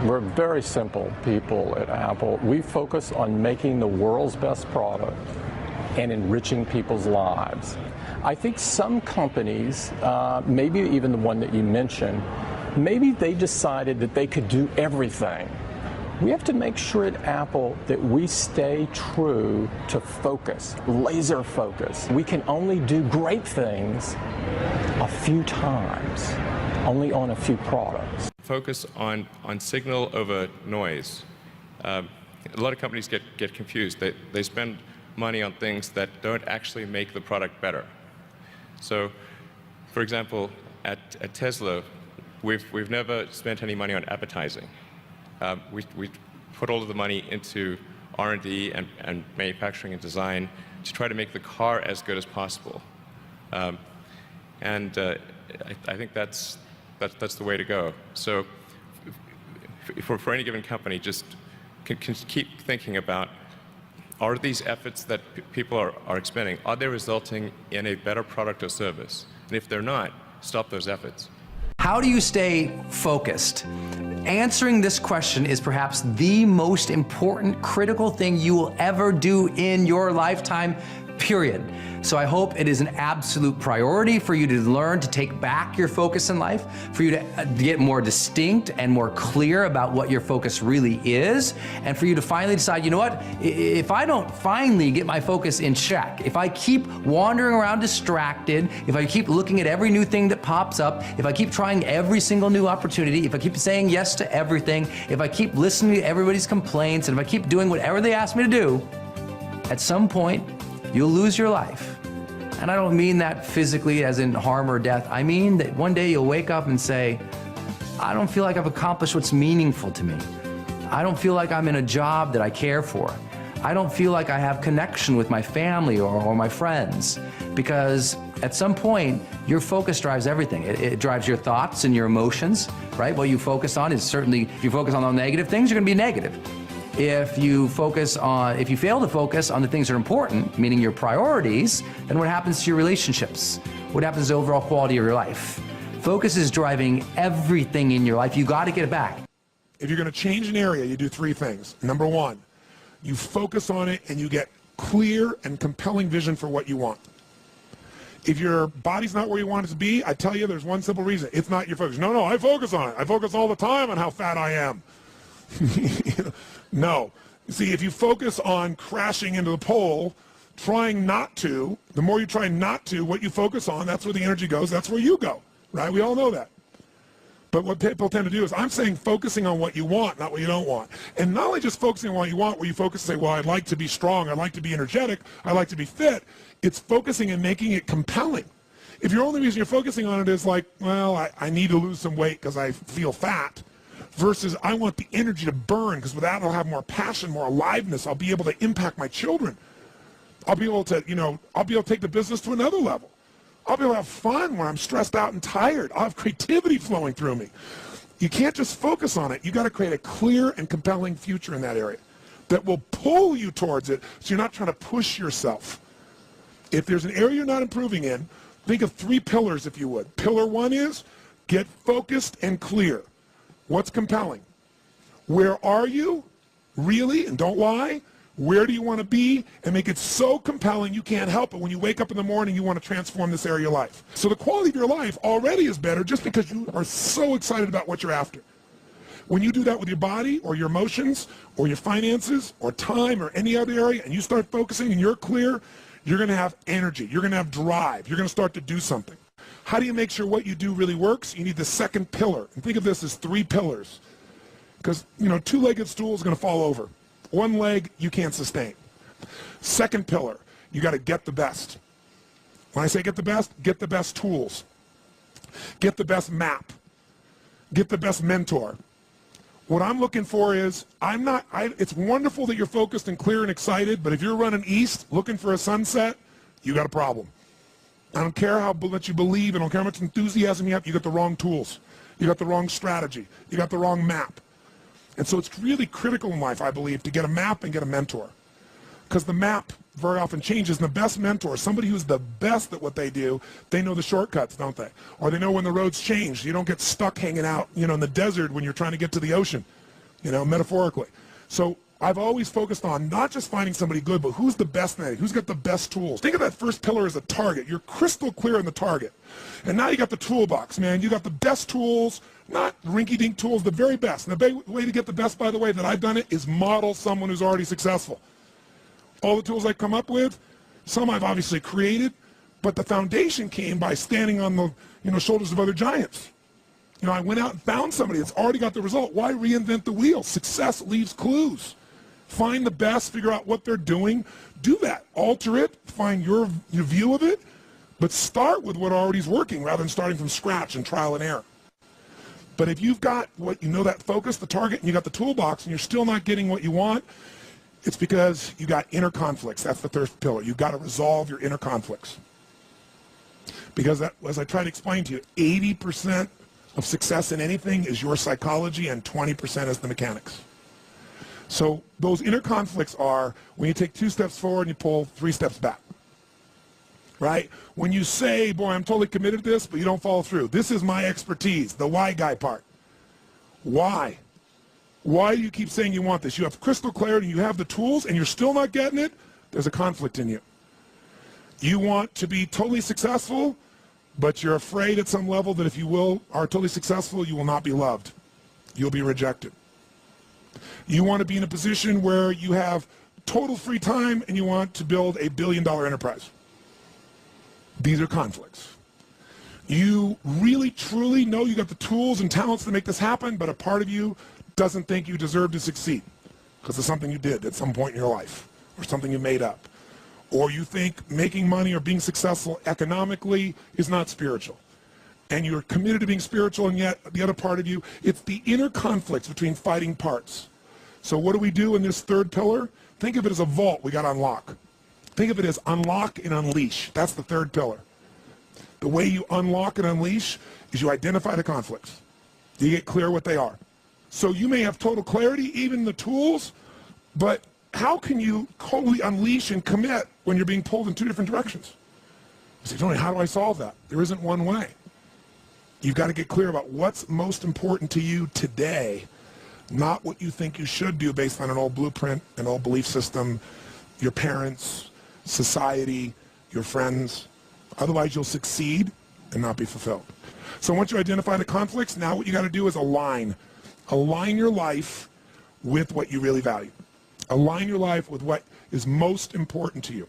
We're very simple people at Apple. We focus on making the world's best product and enriching people's lives. I think some companies, maybe even the one that you mentioned, maybe they decided that they could do everything. We have to make sure at Apple that we stay true to focus, laser focus. We can only do great things a few times, only on a few products. Focus on signal over noise. A lot of companies get confused. They spend money on things that don't actually make the product better. So, for example, at Tesla, we've never spent any money on advertising. We put all of the money into R&D and manufacturing and design to try to make the car as good as possible. I think that's the way to go. So for any given company, just can keep thinking about, are these efforts that people are expending, are they resulting in a better product or service? And if they're not, stop those efforts. How do you stay focused? Answering this question is perhaps the most important, critical thing you will ever do in your lifetime, period. So I hope it is an absolute priority for you to learn to take back your focus in life, for you to get more distinct and more clear about what your focus really is, and for you to finally decide, you know what, if I don't finally get my focus in check, if I keep wandering around distracted, if I keep looking at every new thing that pops up, if I keep trying every single new opportunity, if I keep saying yes to everything, if I keep listening to everybody's complaints, and if I keep doing whatever they ask me to do, at some point, you'll lose your life. And I don't mean that physically as in harm or death. I mean that one day you'll wake up and say, I don't feel like I've accomplished what's meaningful to me. I don't feel like I'm in a job that I care for. I don't feel like I have connection with my family or my friends. Because at some point, your focus drives everything. It drives your thoughts and your emotions, right? What you focus on is certainly, if you focus on the negative things, you're gonna be negative. If you fail to focus on the things that are important, meaning your priorities, then what happens to your relationships? What happens to the overall quality of your life? Focus is driving everything in your life. You got to get it back. If you're going to change an area, you do three things. Number one, you focus on it and you get clear and compelling vision for what you want. If your body's not where you want it to be, I tell you there's one simple reason. It's not your focus. No, I focus on it. I focus all the time on how fat I am. No. See, if you focus on crashing into the pole, trying not to, the more you try not to, what you focus on, that's where the energy goes, that's where you go, right? We all know that. But what people tend to do is, I'm saying focusing on what you want, not what you don't want. And not only just focusing on what you want, where you focus and say, well, I'd like to be strong, I'd like to be energetic, I'd like to be fit, it's focusing and making it compelling. If your only reason you're focusing on it is like, well, I need to lose some weight because I feel fat, versus I want the energy to burn, because with that I'll have more passion, more aliveness. I'll be able to impact my children. I'll be able to, I'll be able to take the business to another level. I'll be able to have fun when I'm stressed out and tired. I'll have creativity flowing through me. You can't just focus on it. You got to create a clear and compelling future in that area that will pull you towards it, so you're not trying to push yourself. If there's an area you're not improving in, think of three pillars, if you would. Pillar one is get focused and clear. What's compelling? Where are you, really, and don't lie? Where do you want to be? And make it so compelling you can't help it. When you wake up in the morning, you want to transform this area of your life. So the quality of your life already is better just because you are so excited about what you're after. When you do that with your body or your emotions or your finances or time or any other area, and you start focusing and you're clear, you're going to have energy. You're going to have drive. You're going to start to do something. How do you make sure what you do really works? You need the second pillar. And think of this as three pillars. Because, two-legged stool is going to fall over. One leg, you can't sustain. Second pillar, you got to get the best. When I say get the best tools. Get the best map. Get the best mentor. What I'm looking for is, it's wonderful that you're focused and clear and excited, but if you're running east looking for a sunset, you got a problem. I don't care how much you believe, I don't care how much enthusiasm you have, you got the wrong tools. You got the wrong strategy. You got the wrong map. And so it's really critical in life, I believe, to get a map and get a mentor. Because the map very often changes, and the best mentor, somebody who's the best at what they do, they know the shortcuts, don't they? Or they know when the roads change. You don't get stuck hanging out, in the desert when you're trying to get to the ocean. metaphorically. So I've always focused on not just finding somebody good, but who's the best at it, who's got the best tools. Think of that first pillar as a target. You're crystal clear on the target. And now you got the toolbox, man. You got the best tools, not rinky-dink tools, the very best. And the way to get the best, by the way, that I've done it is model someone who's already successful. All the tools I come up with, some I've obviously created, but the foundation came by standing on the shoulders of other giants. I went out and found somebody that's already got the result. Why reinvent the wheel? Success leaves clues. Find the best, figure out what they're doing, do that, alter it, find your view of it, but start with what already is working rather than starting from scratch and trial and error. But if you've got that focus, the target, and you got the toolbox, and you're still not getting what you want, it's because you got inner conflicts. That's the third pillar. You've got to resolve your inner conflicts. Because as I try to explain to you, 80% of success in anything is your psychology and 20% is the mechanics. So those inner conflicts are when you take 2 steps forward and you pull 3 steps back, right? When you say, boy, I'm totally committed to this, but you don't follow through. This is my expertise, the why guy part. Why? Why do you keep saying you want this? You have crystal clarity, you have the tools, and you're still not getting it? There's a conflict in you. You want to be totally successful, but you're afraid at some level that if you are totally successful, you will not be loved. You'll be rejected. You want to be in a position where you have total free time and you want to build a billion-dollar enterprise. These are conflicts. You really, truly know you got the tools and talents to make this happen, but a part of you doesn't think you deserve to succeed because of something you did at some point in your life or something you made up. Or you think making money or being successful economically is not spiritual. And you're committed to being spiritual, and yet the other part of you, it's the inner conflicts between fighting parts. So what do we do in this third pillar? Think of it as a vault we got to unlock. Think of it as unlock and unleash. That's the third pillar. The way you unlock and unleash is you identify the conflicts. You get clear what they are. So you may have total clarity, even the tools, but how can you totally unleash and commit when you're being pulled in 2 different directions? You say, Tony, how do I solve that? There isn't one way. You've got to get clear about what's most important to you today, not what you think you should do based on an old blueprint, an old belief system, your parents, society, your friends. Otherwise, you'll succeed and not be fulfilled. So once you identify the conflicts, now what you got to do is align. Align your life with what you really value. Align your life with what is most important to you.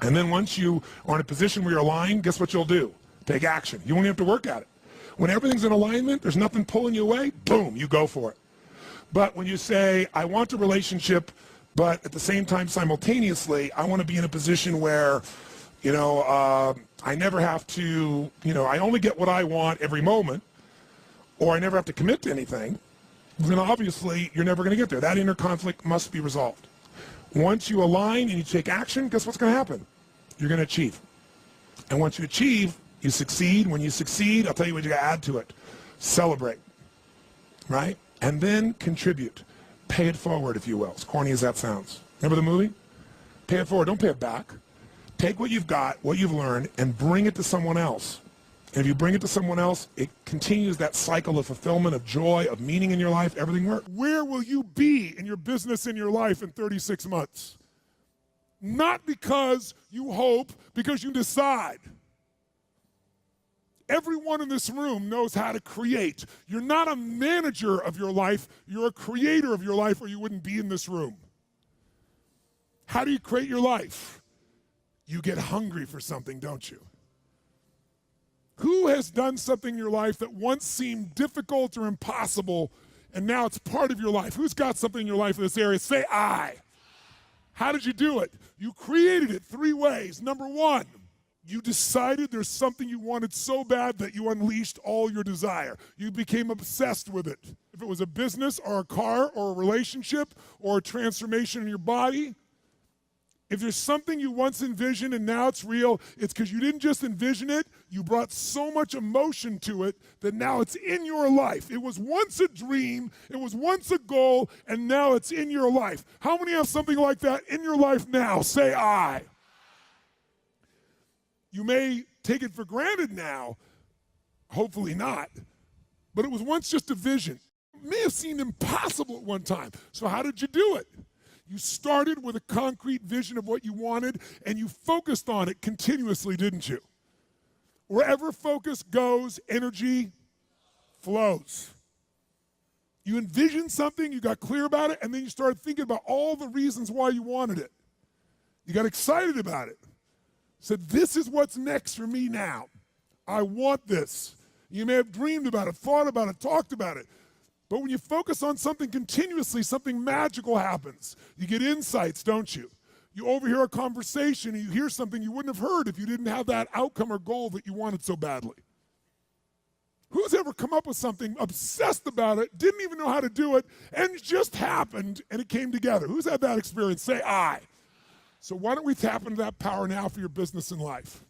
And then once you are in a position where you're aligned, guess what you'll do? Take action. You won't even have to work at it. When everything's in alignment, there's nothing pulling you away, boom, you go for it. But when you say, I want a relationship, but at the same time, simultaneously, I want to be in a position where, I never have to, I only get what I want every moment, or I never have to commit to anything, then obviously you're never going to get there. That inner conflict must be resolved. Once you align and you take action, guess what's going to happen? You're going to achieve. And once you achieve, you succeed. When you succeed, I'll tell you what you got to add to it. Celebrate, right? And then contribute. Pay it forward, if you will, as corny as that sounds. Remember the movie? Pay it forward. Don't pay it back. Take what you've got, what you've learned, and bring it to someone else. And if you bring it to someone else, it continues that cycle of fulfillment, of joy, of meaning in your life. Everything works. Where will you be in your business, in your life in 36 months? Not because you hope, because you decide. Everyone in this room knows how to create. You're not a manager of your life, you're a creator of your life, or you wouldn't be in this room. How do you create your life? You get hungry for something, don't you? Who has done something in your life that once seemed difficult or impossible, and now it's part of your life? Who's got something in your life in this area? Say I. How did you do it? You created it 3 ways. Number 1, you decided there's something you wanted so bad that you unleashed all your desire. You became obsessed with it. If it was a business or a car or a relationship or a transformation in your body, if there's something you once envisioned and now it's real, it's because you didn't just envision it, you brought so much emotion to it that now it's in your life. It was once a dream, it was once a goal, and now it's in your life. How many have something like that in your life now? Say I. You may take it for granted now, hopefully not, but it was once just a vision. may have seemed impossible at one time. So how did you do it? You started with a concrete vision of what you wanted, and you focused on it continuously, didn't you? Wherever focus goes, energy flows. You envisioned something, you got clear about it, and then you started thinking about all the reasons why you wanted it. You got excited about it. Said, this is what's next for me now. I want this. You may have dreamed about it, thought about it, talked about it. But when you focus on something continuously, something magical happens. You get insights, don't you? You overhear a conversation and you hear something you wouldn't have heard if you didn't have that outcome or goal that you wanted so badly. Who's ever come up with something, obsessed about it, didn't even know how to do it, and it just happened and it came together? Who's had that experience? Say I. So why don't we tap into that power now for your business and life?